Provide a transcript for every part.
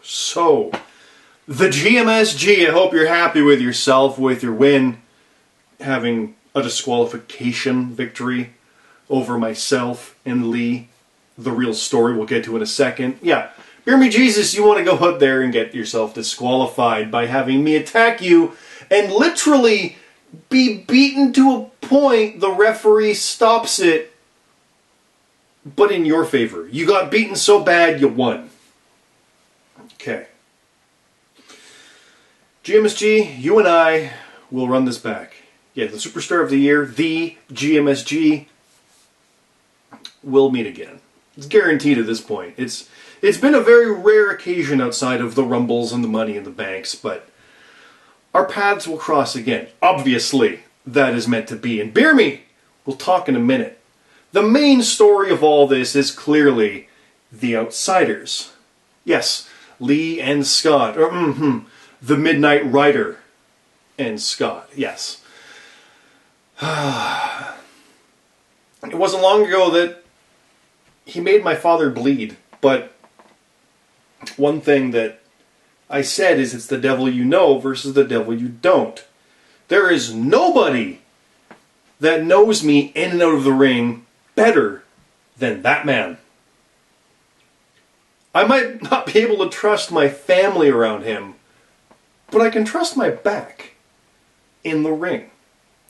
So, the Gmsg, I hope you're happy with yourself with your win, having a disqualification victory over myself and Lee. The real story we'll get to in a second. Yeah, BeerMeJesus, you want to go out there and get yourself disqualified by having me attack you and literally be beaten to a point the referee stops it, but in your favor. You got beaten so bad you won. Okay. Gmsg, you and I will run this back. Yeah, the Superstar of the Year, the Gmsg, will meet again. It's guaranteed at this point. It's been a very rare occasion outside of the Rumbles and the Money in the Banks, but our paths will cross again. Obviously, that is meant to be. And Beer Me, we'll talk in a minute. The main story of all this is clearly the outsiders. Yes, Lee and Scott, or the Midnight Rider and Scott, yes. It wasn't long ago that he made my father bleed, but one thing that I said is it's the devil you know versus the devil you don't. There is nobody that knows me in and out of the ring better than that man. I might not be able to trust my family around him, but I can trust my back in the ring.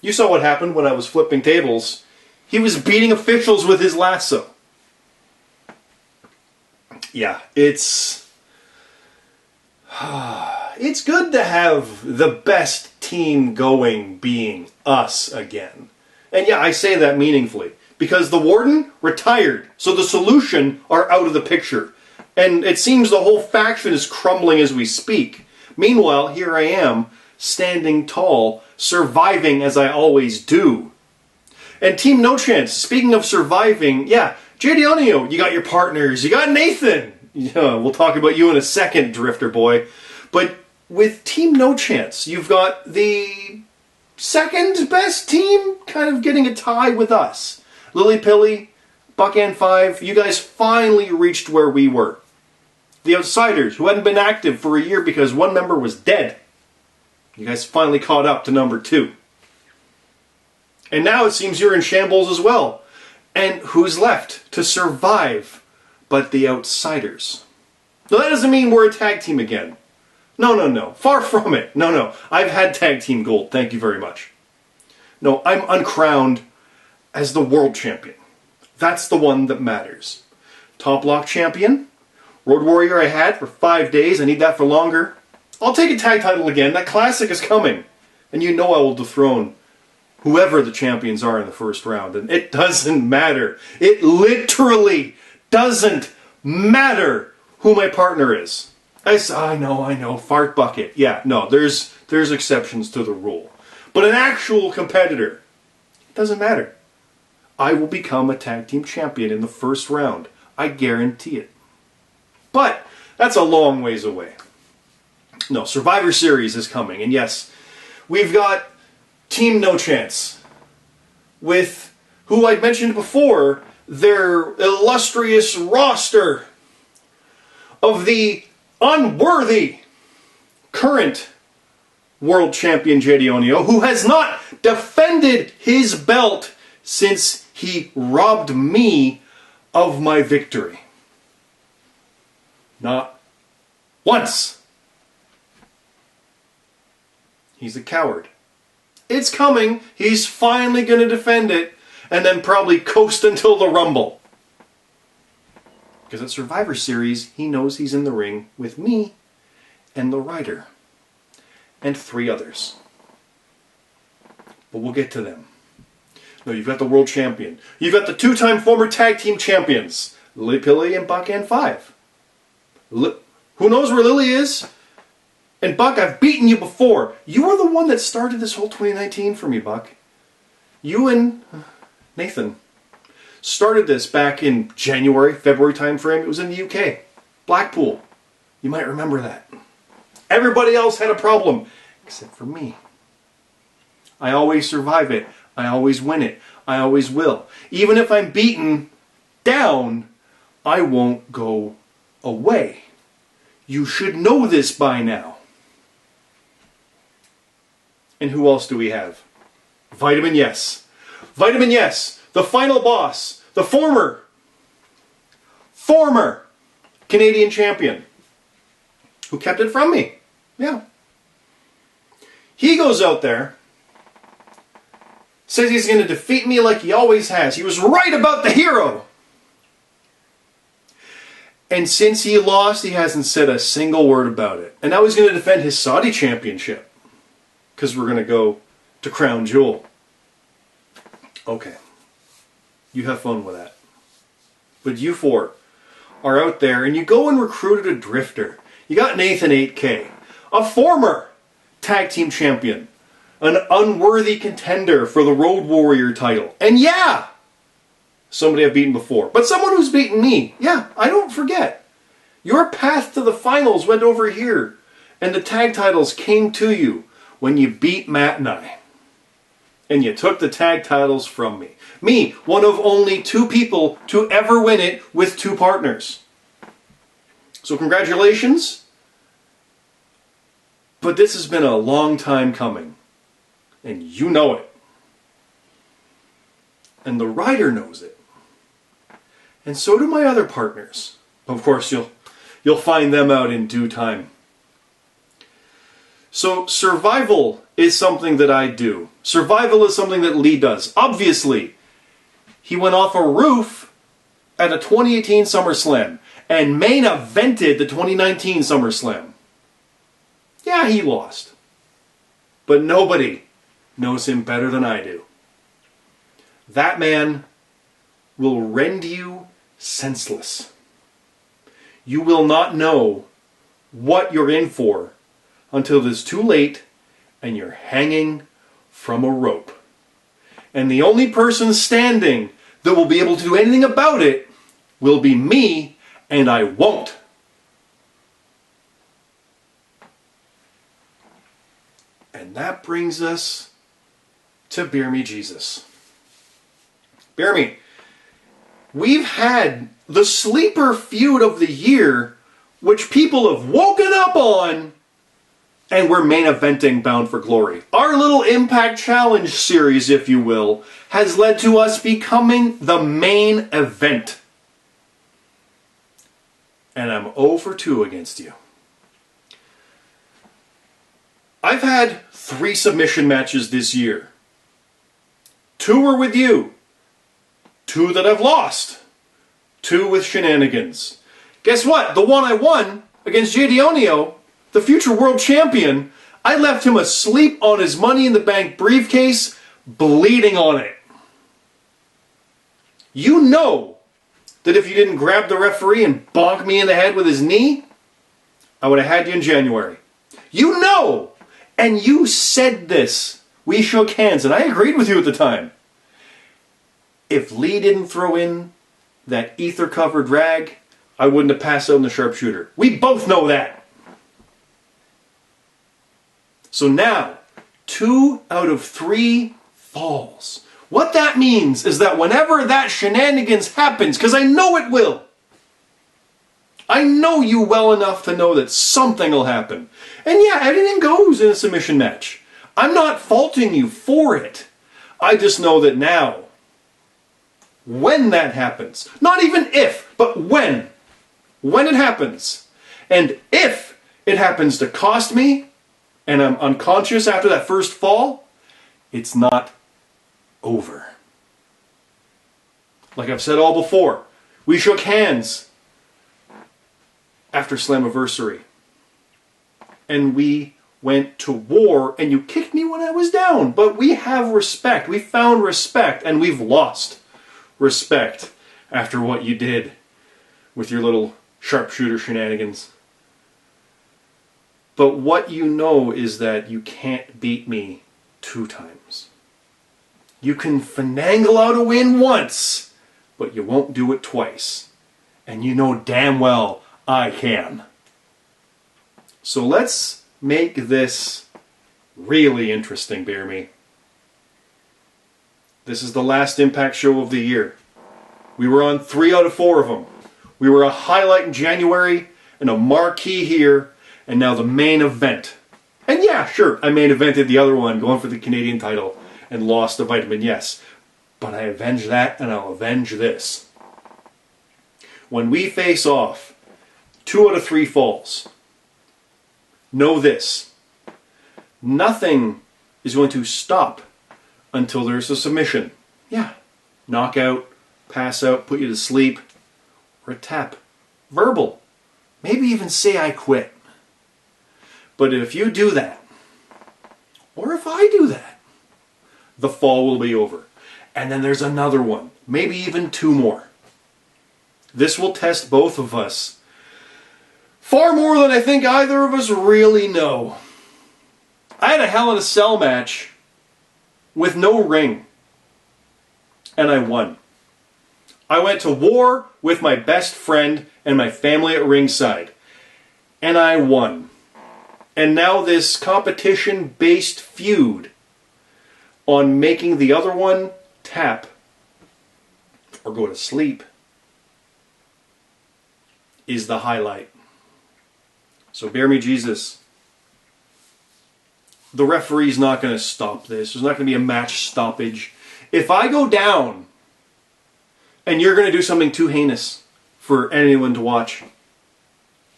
You saw what happened when I was flipping tables. He was beating officials with his lasso. Yeah, it's good to have the best team going being us again. And yeah, I say that meaningfully. Because the Warden retired, so the Solution are out of the picture. And it seems the whole faction is crumbling as we speak. Meanwhile, here I am, standing tall, surviving as I always do. And Team No Chance, speaking of surviving, yeah, JRPL, you got your partners, you got Nathan. Yeah, we'll talk about you in a second, Drifter Boy. But with Team No Chance, you've got the second best team kind of getting a tie with us. Lilly Pilly, Buck and 5, you guys finally reached where we were. The Outsiders, who hadn't been active for a year because one member was dead. You guys finally caught up to number 2. And now it seems you're in shambles as well. And who's left to survive but the Outsiders? Now that doesn't mean we're a tag team again. No. Far from it. No. I've had tag team gold. Thank you very much. No, I'm uncrowned as the world champion. That's the one that matters. Top Lock champion. Road Warrior I had for 5 days. I need that for longer. I'll take a tag title again. That classic is coming. And you know I will dethrone whoever the champions are in the first round. And it doesn't matter. It literally doesn't matter who my partner is. I know, fart bucket. Yeah, no, there's exceptions to the rule. But an actual competitor, it doesn't matter. I will become a tag team champion in the first round. I guarantee it. But that's a long ways away. No, Survivor Series is coming. And yes, we've got Team No Chance with, who I mentioned before, their illustrious roster of the unworthy current world champion JRPL, who has not defended his belt since he robbed me of my victory. Not once. He's a coward. It's coming. He's finally going to defend it and then probably coast until the Rumble. Because at Survivor Series, he knows he's in the ring with me and the Rider and 3 others. But we'll get to them. No, you've got the world champion. You've got the 2-time former tag team champions, Lilly Pilly and Buck and 5. Who knows where Lilly is? And Buck, I've beaten you before. You were the one that started this whole 2019 for me, Buck. You and Nathan started this back in January, February timeframe. It was in the UK. Blackpool. You might remember that. Everybody else had a problem, except for me. I always survive it. I always win it. I always will. Even if I'm beaten down, I won't go away. You should know this by now. And who else do we have? Vitamin Yes. Vitamin Yes, the final boss, the former Canadian champion, who kept it from me. Yeah. He goes out there, says he's going to defeat me like he always has. He was right about the hero. And since he lost, he hasn't said a single word about it. And now he's going to defend his Saudi championship, because we're going to go to Crown Jewel. Okay. You have fun with that. But you four are out there and you go and recruited a drifter. You got Nathan 8K, a former tag team champion, an unworthy contender for the Road Warrior title. And yeah, somebody I've beaten before, but someone who's beaten me. Yeah, I don't forget. Your path to the finals went over here, and the tag titles came to you when you beat Matt and I. And you took the tag titles from me. Me, one of only 2 people to ever win it with 2 partners. So congratulations. But this has been a long time coming. And you know it. And the writer knows it. And so do my other partners. Of course, you'll find them out in due time. So survival is something that I do. Survival is something that Lee does. Obviously, he went off a roof at a 2018 SummerSlam and main evented the 2019 SummerSlam. Yeah, he lost. But nobody knows him better than I do. That man will rend you senseless. You will not know what you're in for until it is too late and you're hanging from a rope. And the only person standing that will be able to do anything about it will be me, and I won't. And that brings us to BeerMeJesus. BeerMe, we've had the sleeper feud of the year, which people have woken up on, and we're main eventing Bound for Glory. Our little Impact Challenge series, if you will, has led to us becoming the main event. And I'm 0 for 2 against you. I've had 3 submission matches this year. 2 were with you. 2 that I've lost. 2 with shenanigans. Guess what? The one I won against JRPL, the future world champion, I left him asleep on his Money in the Bank briefcase, bleeding on it. You know that if you didn't grab the referee and bonk me in the head with his knee, I would have had you in January. You know! And you said this. We shook hands, and I agreed with you at the time. If Lee didn't throw in that ether-covered rag, I wouldn't have passed out in the sharpshooter. We both know that. So now, 2 out of 3 falls. What that means is that whenever that shenanigans happens, because I know it will, I know you well enough to know that something will happen. And yeah, anything goes in a submission match. I'm not faulting you for it. I just know that now, when that happens, not even if, but when it happens, and if it happens to cost me, and I'm unconscious after that first fall, it's not over. Like I've said all before, we shook hands after Slammiversary. And we went to war, and you kicked me when I was down. But we have respect. We found respect, and we've lost respect after what you did with your little sharpshooter shenanigans. But what you know is that you can't beat me 2 times. You can finagle out a win once, but you won't do it twice. And you know damn well I can. So let's make this really interesting, BeerMe. This is the last Impact show of the year. We were on 3 out of 4 of them. We were a highlight in January, and a marquee here, and now the main event. And yeah, sure, I main evented the other one, going for the Canadian title, and lost to Vitamin Yes. But I avenged that, and I'll avenge this. When we face off, 2 out of 3 falls. Know this. Nothing is going to stop until there's a submission. Yeah. Knockout, pass out, put you to sleep, or a tap. Verbal. Maybe even say I quit. But if you do that, or if I do that, the fall will be over. And then there's another one, maybe even 2 more. This will test both of us far more than I think either of us really know. I had a Hell in a Cell match with no ring, and I won. I went to war with my best friend and my family at ringside, and I won. And now this competition-based feud on making the other one tap or go to sleep is the highlight. So BeerMeJesus, the referee's not going to stop this. There's not going to be a match stoppage. If I go down and you're going to do something too heinous for anyone to watch,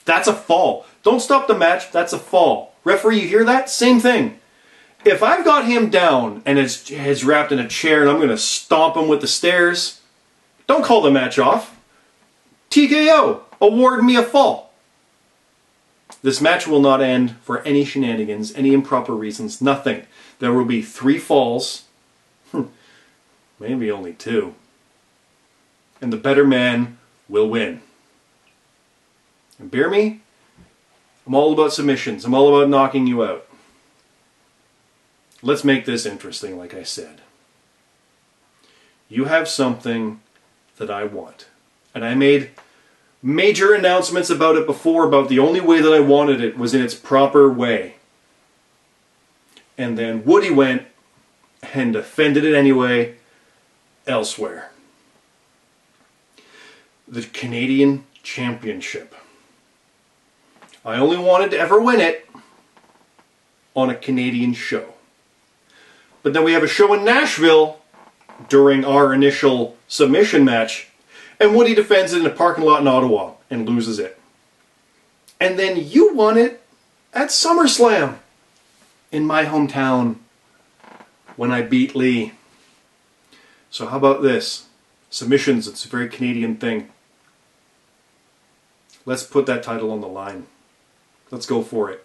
that's a fall. Don't stop the match, that's a fall. Referee, you hear that? Same thing. If I've got him down and is wrapped in a chair and I'm going to stomp him with the stairs, don't call the match off. TKO. Award me a fall. This match will not end for any shenanigans, any improper reasons, nothing. There will be 3 falls, maybe only 2, and the better man will win. And BeerMe, I'm all about submissions. I'm all about knocking you out. Let's make this interesting, like I said. You have something that I want. And I made major announcements about it before, about the only way that I wanted it was in its proper way. And then Woody went and defended it anyway elsewhere. The Canadian Championship. I only wanted to ever win it on a Canadian show. But then we have a show in Nashville during our initial submission match, and Woody defends it in a parking lot in Ottawa and loses it. And then you won it at SummerSlam in my hometown when I beat Lee. So how about this? Submissions, it's a very Canadian thing. Let's put that title on the line. Let's go for it.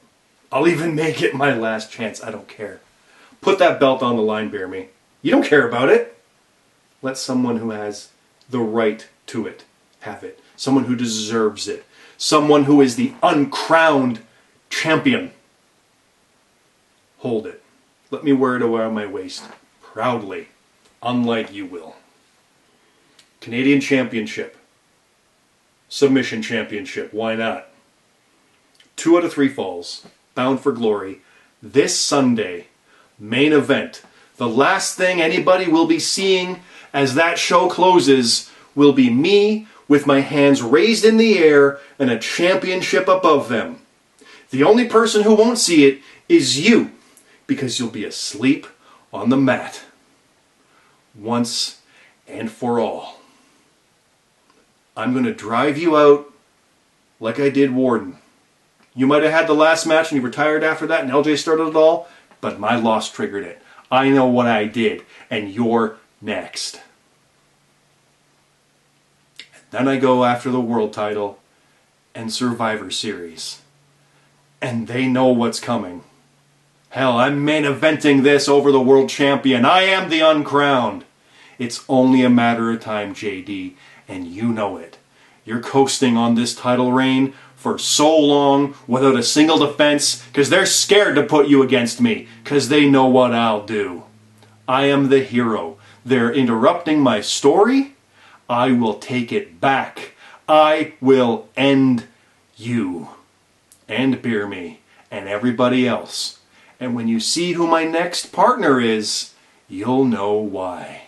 I'll even make it my last chance. I don't care. Put that belt on the line, BeerMe. You don't care about it. Let someone who has the right to it have it. Someone who deserves it. Someone who is the uncrowned champion. Hold it. Let me wear it around my waist. Proudly. Unlike you will. Canadian Championship. Submission Championship. Why not? 2 out of 3 falls. Bound for Glory. This Sunday. Main event. The last thing anybody will be seeing as that show closes will be me with my hands raised in the air and a championship above them. The only person who won't see it is you, because you'll be asleep on the mat. Once and for all. I'm going to drive you out like I did Warden. You might have had the last match and you retired after that and LJ started it all, but my loss triggered it. I know what I did, and you're next. Then I go after the world title and Survivor Series. And they know what's coming. Hell, I'm main eventing this over the world champion. I am the uncrowned. It's only a matter of time, JD, and you know it. You're coasting on this title reign for so long without a single defense because they're scared to put you against me because they know what I'll do. I am the hero. They're interrupting my story. I will take it back. I will end you and BeerMe and everybody else. And when you see who my next partner is, you'll know why.